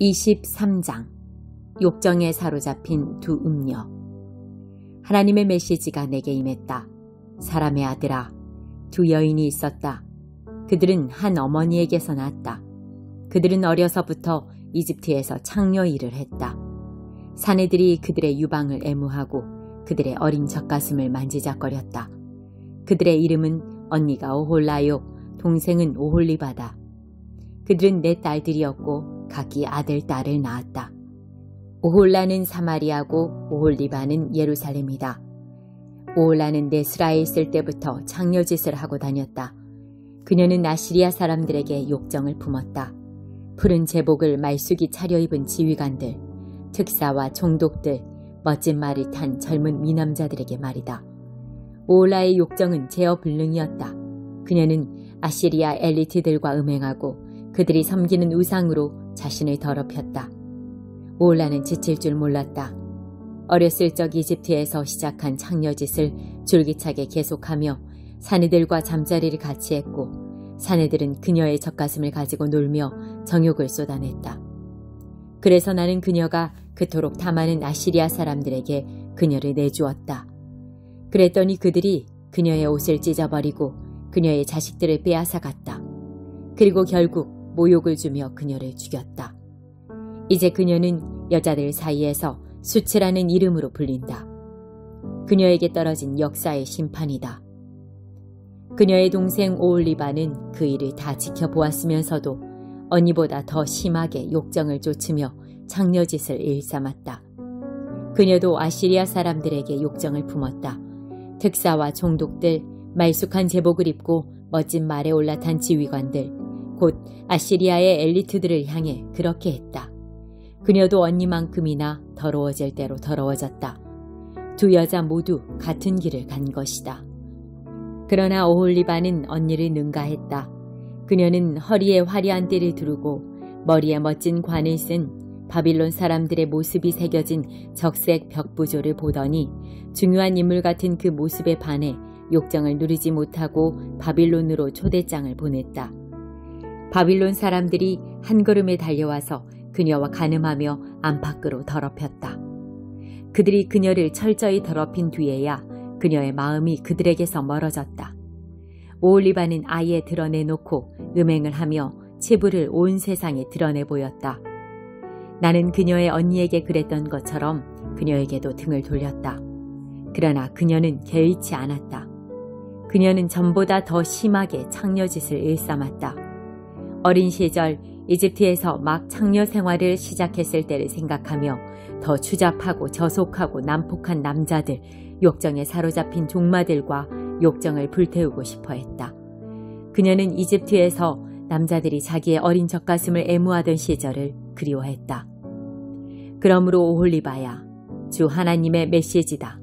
23장 욕정에 사로잡힌 두 음녀. 하나님의 메시지가 내게 임했다. 사람의 아들아, 두 여인이 있었다. 그들은 한 어머니에게서 났다. 그들은 어려서부터 이집트에서 창녀 일을 했다. 사내들이 그들의 유방을 애무하고 그들의 어린 젖가슴을 만지작거렸다. 그들의 이름은 언니가 오홀라요, 동생은 오홀리바다. 그들은 내 딸들이었고 각기 아들, 딸을 낳았다. 오홀라는 사마리아고 오홀리바는 예루살렘이다. 오홀라는 네스라에 있을 때부터 창녀짓을 하고 다녔다. 그녀는 아시리아 사람들에게 욕정을 품었다. 푸른 제복을 말쑥이 차려입은 지휘관들, 특사와 총독들, 멋진 말을 탄 젊은 미남자들에게 말이다. 오홀라의 욕정은 제어불능이었다. 그녀는 아시리아 엘리트들과 음행하고 그들이 섬기는 우상으로 자신을 더럽혔다. 오홀라는 지칠 줄 몰랐다. 어렸을 적 이집트에서 시작한 창녀짓을 줄기차게 계속하며 사내들과 잠자리를 같이 했고 사내들은 그녀의 젖가슴을 가지고 놀며 정욕을 쏟아냈다. 그래서 나는 그녀가 그토록 탐하는 아시리아 사람들에게 그녀를 내주었다. 그랬더니 그들이 그녀의 옷을 찢어버리고 그녀의 자식들을 빼앗아갔다. 그리고 결국 모욕을 주며 그녀를 죽였다. 이제 그녀는 여자들 사이에서 수치라는 이름으로 불린다. 그녀에게 떨어진 역사의 심판이다. 그녀의 동생 오홀리바는 그 일을 다 지켜보았으면서도 언니보다 더 심하게 욕정을 쫓으며 창녀짓을 일삼았다. 그녀도 아시리아 사람들에게 욕정을 품었다. 특사와 총독들, 말쑥한 제복을 입고 멋진 말에 올라탄 지휘관들, 곧 아시리아의 엘리트들을 향해 그렇게 했다. 그녀도 언니만큼이나 더러워질 대로 더러워졌다. 두 여자 모두 같은 길을 간 것이다. 그러나 오홀리바는 언니를 능가했다. 그녀는 허리에 화려한 띠를 두르고 머리에 멋진 관을 쓴 바빌론 사람들의 모습이 새겨진 적색 벽부조를 보더니 중요한 인물 같은 그 모습에 반해 욕정을 누리지 못하고 바빌론으로 초대장을 보냈다. 바빌론 사람들이 한 걸음에 달려와서 그녀와 간음하며 안팎으로 더럽혔다. 그들이 그녀를 철저히 더럽힌 뒤에야 그녀의 마음이 그들에게서 멀어졌다. 오홀리바는 아예 드러내놓고 음행을 하며 치부를 온 세상에 드러내 보였다. 나는 그녀의 언니에게 그랬던 것처럼 그녀에게도 등을 돌렸다. 그러나 그녀는 개의치 않았다. 그녀는 전보다 더 심하게 창녀짓을 일삼았다. 어린 시절 이집트에서 막 창녀 생활을 시작했을 때를 생각하며 더 추잡하고 저속하고 난폭한 남자들, 욕정에 사로잡힌 종마들과 욕정을 불태우고 싶어 했다. 그녀는 이집트에서 남자들이 자기의 어린 젖가슴을 애무하던 시절을 그리워했다. 그러므로 오홀리바야, 주 하나님의 메시지다.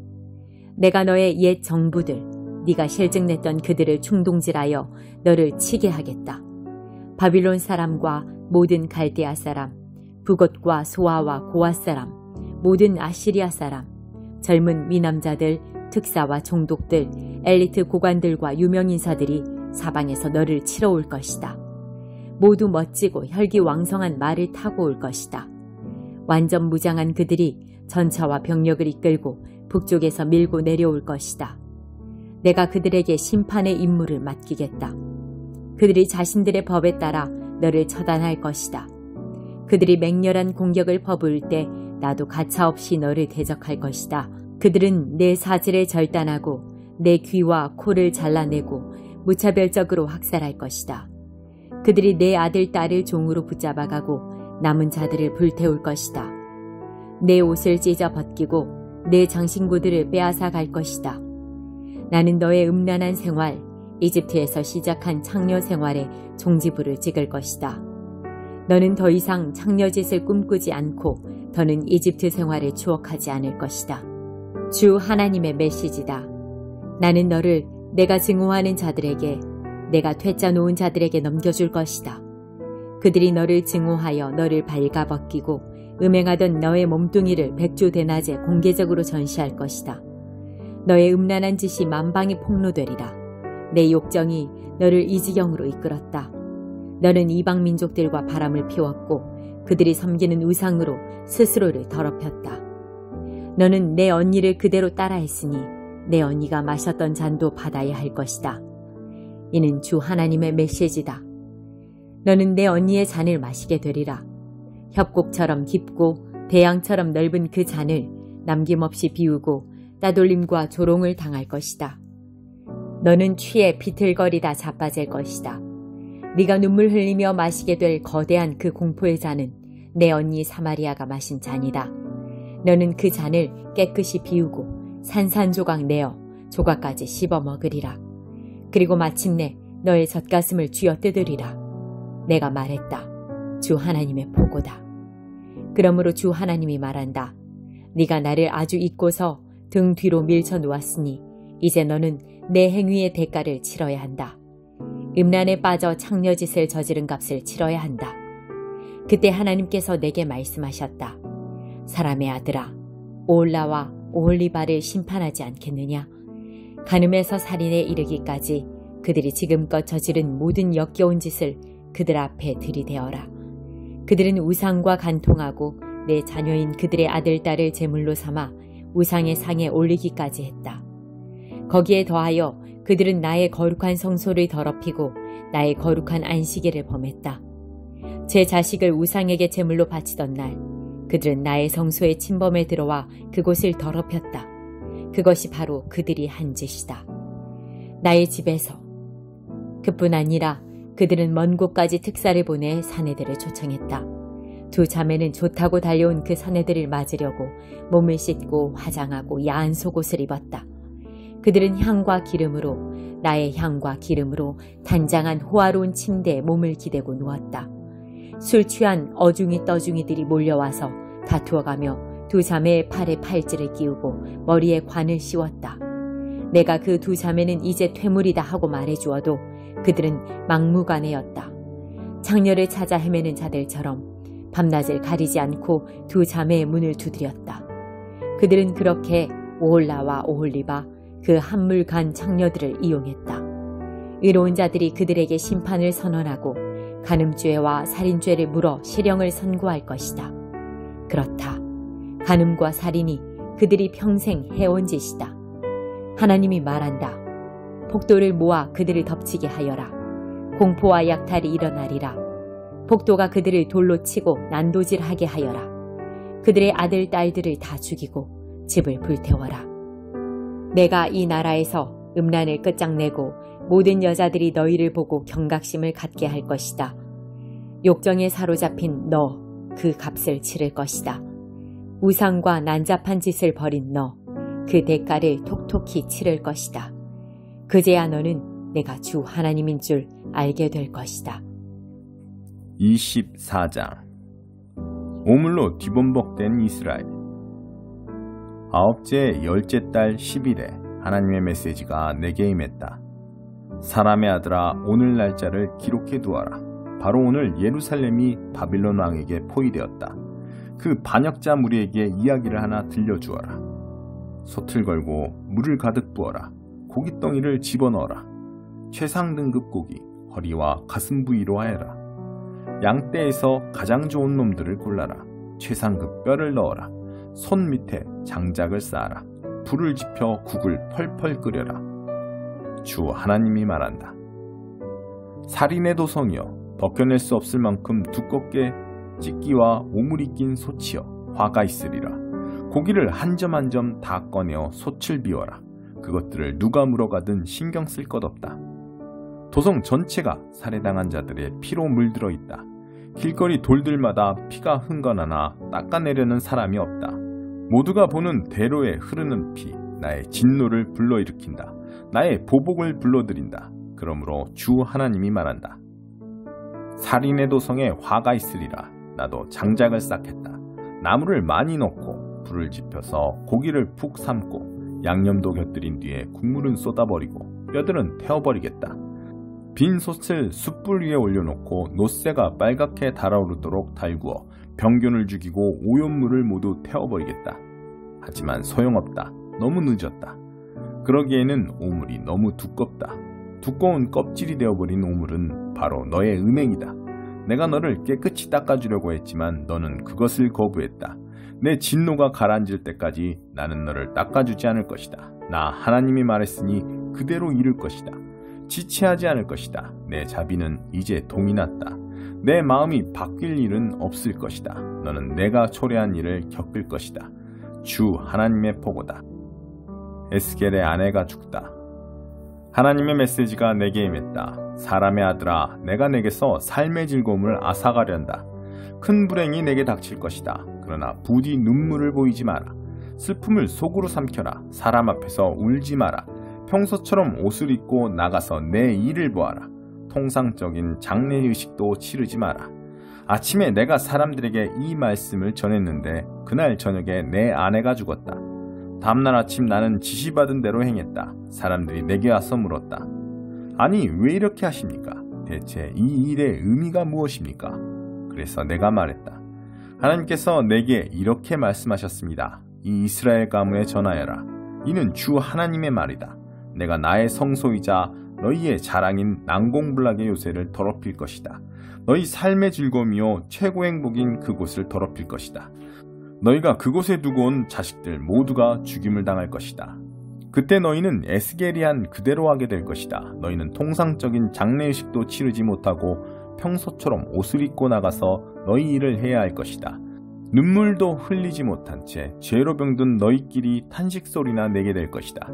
내가 너의 옛 정부들, 네가 실증냈던 그들을 충동질하여 너를 치게 하겠다. 바빌론 사람과 모든 갈대아 사람, 북옷과 소아와 고아 사람, 모든 아시리아 사람, 젊은 미남자들, 특사와 총독들, 엘리트 고관들과 유명인사들이 사방에서 너를 치러 올 것이다. 모두 멋지고 혈기왕성한 말을 타고 올 것이다. 완전 무장한 그들이 전차와 병력을 이끌고 북쪽에서 밀고 내려올 것이다. 내가 그들에게 심판의 임무를 맡기겠다. 그들이 자신들의 법에 따라 너를 처단할 것이다. 그들이 맹렬한 공격을 퍼부을 때 나도 가차없이 너를 대적할 것이다. 그들은 내 사지를 절단하고 내 귀와 코를 잘라내고 무차별적으로 학살할 것이다. 그들이 내 아들, 딸을 종으로 붙잡아가고 남은 자들을 불태울 것이다. 내 옷을 찢어 벗기고 내 장신구들을 빼앗아 갈 것이다. 나는 너의 음란한 생활, 이집트에서 시작한 창녀 생활에 종지부를 찍을 것이다. 너는 더 이상 창녀짓을 꿈꾸지 않고 더는 이집트 생활을 추억하지 않을 것이다. 주 하나님의 메시지다. 나는 너를 내가 증오하는 자들에게, 내가 퇴짜 놓은 자들에게 넘겨줄 것이다. 그들이 너를 증오하여 너를 발가벗기고 음행하던 너의 몸뚱이를 백주대낮에 공개적으로 전시할 것이다. 너의 음란한 짓이 만방에 폭로되리라. 내 욕정이 너를 이 지경으로 이끌었다. 너는 이방 민족들과 바람을 피웠고 그들이 섬기는 우상으로 스스로를 더럽혔다. 너는 내 언니를 그대로 따라했으니 내 언니가 마셨던 잔도 받아야 할 것이다. 이는 주 하나님의 메시지다. 너는 내 언니의 잔을 마시게 되리라. 협곡처럼 깊고 대양처럼 넓은 그 잔을 남김없이 비우고 따돌림과 조롱을 당할 것이다. 너는 취해 비틀거리다 자빠질 것이다. 네가 눈물 흘리며 마시게 될 거대한 그 공포의 잔은 내 언니 사마리아가 마신 잔이다. 너는 그 잔을 깨끗이 비우고 산산조각 내어 조각까지 씹어 먹으리라. 그리고 마침내 너의 젖가슴을 쥐어뜯으리라. 내가 말했다. 주 하나님의 보고다. 그러므로 주 하나님이 말한다. 네가 나를 아주 잊고서 등 뒤로 밀쳐 놓았으니 이제 너는 내 행위의 대가를 치러야 한다. 음란에 빠져 창녀짓을 저지른 값을 치러야 한다. 그때 하나님께서 내게 말씀하셨다. 사람의 아들아, 오홀라와 오홀리바를 심판하지 않겠느냐? 간음에서 살인에 이르기까지 그들이 지금껏 저지른 모든 역겨운 짓을 그들 앞에 들이대어라. 그들은 우상과 간통하고 내 자녀인 그들의 아들, 딸을 제물로 삼아 우상의 상에 올리기까지 했다. 거기에 더하여 그들은 나의 거룩한 성소를 더럽히고 나의 거룩한 안식일을 범했다. 제 자식을 우상에게 제물로 바치던 날 그들은 나의 성소에 침범해 들어와 그곳을 더럽혔다. 그것이 바로 그들이 한 짓이다. 나의 집에서. 그뿐 아니라 그들은 먼 곳까지 특사를 보내 사내들을 초청했다. 두 자매는 좋다고 달려온 그 사내들을 맞으려고 몸을 씻고 화장하고 야한 속옷을 입었다. 그들은 향과 기름으로, 나의 향과 기름으로 단장한 호화로운 침대에 몸을 기대고 누웠다. 술 취한 어중이 떠중이들이 몰려와서 다투어가며 두 자매의 팔에 팔찌를 끼우고 머리에 관을 씌웠다. 내가 그 두 자매는 이제 퇴물이다 하고 말해주어도 그들은 막무가내였다. 창녀를 찾아 헤매는 자들처럼 밤낮을 가리지 않고 두 자매의 문을 두드렸다. 그들은 그렇게 오홀라와 오홀리바 그 한물간 창녀들을 이용했다. 의로운 자들이 그들에게 심판을 선언하고 간음죄와 살인죄를 물어 실형을 선고할 것이다. 그렇다. 간음과 살인이 그들이 평생 해온 짓이다. 하나님이 말한다. 폭도를 모아 그들을 덮치게 하여라. 공포와 약탈이 일어나리라. 폭도가 그들을 돌로 치고 난도질하게 하여라. 그들의 아들, 딸들을 다 죽이고 집을 불태워라. 내가 이 나라에서 음란을 끝장내고 모든 여자들이 너희를 보고 경각심을 갖게 할 것이다. 욕정에 사로잡힌 너, 그 값을 치를 것이다. 우상과 난잡한 짓을 벌인 너, 그 대가를 톡톡히 치를 것이다. 그제야 너는 내가 주 하나님인 줄 알게 될 것이다. 24장 오물로 뒤범벅된 이스라엘. 아홉째 열째 달 10일에 하나님의 메시지가 내게 임했다. 사람의 아들아, 오늘 날짜를 기록해 두어라. 바로 오늘 예루살렘이 바빌론 왕에게 포위되었다. 그 반역자 무리에게 이야기를 하나 들려주어라. 솥을 걸고 물을 가득 부어라. 고깃덩이를 집어넣어라. 최상 등급 고기, 허리와 가슴 부위로 하여라. 양떼에서 가장 좋은 놈들을 골라라. 최상급 뼈를 넣어라. 손 밑에 장작을 쌓아라. 불을 지펴 국을 펄펄 끓여라. 주 하나님이 말한다. 살인의 도성이여, 벗겨낼 수 없을 만큼 두껍게 찢기와 오물이 낀 솥이여 화가 있으리라. 고기를 한 점 한 점 다 꺼내어 솥을 비워라. 그것들을 누가 물어가든 신경 쓸 것 없다. 도성 전체가 살해당한 자들의 피로 물들어 있다. 길거리 돌들마다 피가 흥건하나 닦아내려는 사람이 없다. 모두가 보는 대로에 흐르는 피, 나의 진노를 불러일으킨다. 나의 보복을 불러들인다. 그러므로 주 하나님이 말한다. 살인의 도성에 화가 있으리라. 나도 장작을 쌓겠다. 나무를 많이 넣고 불을 지펴서 고기를 푹 삶고 양념도 곁들인 뒤에 국물은 쏟아버리고 뼈들은 태워버리겠다. 빈 솥을 숯불 위에 올려놓고 노새가 빨갛게 달아오르도록 달구어 병균을 죽이고 오염물을 모두 태워버리겠다. 하지만 소용없다. 너무 늦었다. 그러기에는 오물이 너무 두껍다. 두꺼운 껍질이 되어버린 오물은 바로 너의 음행이다. 내가 너를 깨끗이 닦아주려고 했지만 너는 그것을 거부했다. 내 진노가 가라앉을 때까지 나는 너를 닦아주지 않을 것이다. 나 하나님이 말했으니 그대로 이룰 것이다. 지체하지 않을 것이다. 내 자비는 이제 동이 났다. 내 마음이 바뀔 일은 없을 것이다. 너는 내가 초래한 일을 겪을 것이다. 주 하나님의 보고다. 에스겔의 아내가 죽다. 하나님의 메시지가 내게 임했다. 사람의 아들아, 내가 내게서 삶의 즐거움을 앗아가련다. 큰 불행이 내게 닥칠 것이다. 그러나 부디 눈물을 보이지 마라. 슬픔을 속으로 삼켜라. 사람 앞에서 울지 마라. 평소처럼 옷을 입고 나가서 내 일을 보아라. 통상적인 장례의식도 치르지 마라. 아침에 내가 사람들에게 이 말씀을 전했는데 그날 저녁에 내 아내가 죽었다. 다음날 아침 나는 지시받은 대로 행했다. 사람들이 내게 와서 물었다. 아니, 왜 이렇게 하십니까? 대체 이 일의 의미가 무엇입니까? 그래서 내가 말했다. 하나님께서 내게 이렇게 말씀하셨습니다. 이 이스라엘 가문에 전하여라. 이는 주 하나님의 말이다. 내가 나의 성소이자 너희의 자랑인 난공불락의 요새를 더럽힐 것이다. 너희 삶의 즐거움이요 최고 행복인 그곳을 더럽힐 것이다. 너희가 그곳에 두고 온 자식들 모두가 죽임을 당할 것이다. 그때 너희는 에스겔이 한 그대로 하게 될 것이다. 너희는 통상적인 장례의식도 치르지 못하고 평소처럼 옷을 입고 나가서 너희 일을 해야 할 것이다. 눈물도 흘리지 못한 채 죄로 병든 너희끼리 탄식소리나 내게 될 것이다.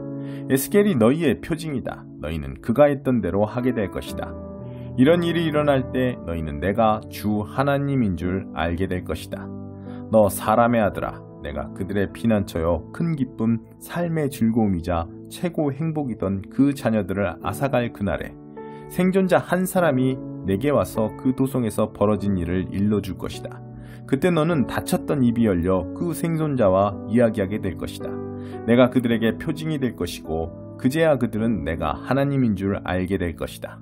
에스겔이 너희의 표징이다. 너희는 그가 했던 대로 하게 될 것이다. 이런 일이 일어날 때 너희는 내가 주 하나님인 줄 알게 될 것이다. 너 사람의 아들아, 내가 그들의 피난처여 큰 기쁨, 삶의 즐거움이자 최고 행복이던 그 자녀들을 앗아갈 그날에 생존자 한 사람이 내게 와서 그 도성에서 벌어진 일을 일러줄 것이다. 그때 너는 닫혔던 입이 열려 그 생존자와 이야기하게 될 것이다. 내가 그들에게 표징이 될 것이고 그제야 그들은 내가 하나님인 줄 알게 될 것이다.